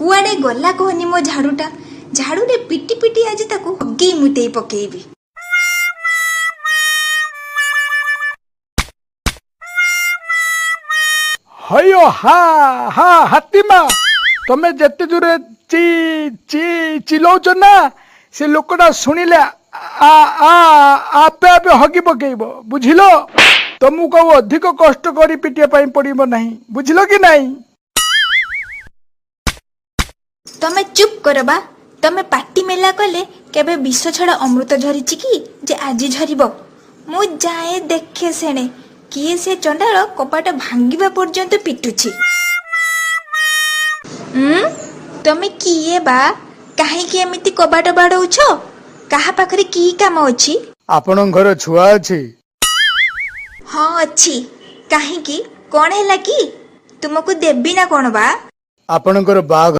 कुआडे गला कहनी मो झाड़ूटा झाड़ू रे पिटी पिटी आज ताकू हगी मुतेई पकेइबी। हयो हा हा हातीमा तमे जेते दूरे ची ची चिलौच ना से लोकटा सुनिले आ आ आपे आपे हगी पकेइबो बुझिलो। तुमको अधिक कष्ट करी पिटिया पाई पड़िबो नहीं बुझिलो कि नहीं। तमे चुप करबा। तमे पाटी मेला कले केबे विष छड़ा अमृत झरीची कि जे आज झरीबो। मु जाए देखे सेणे किए से चंडाळ कपाट भांगिबा पर्यंत पिटुची। तमे किए बा काहे कि एमिति कबाट बाडौछ काहा पाखरे की काम अछि। आपन घर छुआ अछि। हाँ अच्छी काहे कि कौन है कि तुमको देबी ना कौन बा। आपन बाघ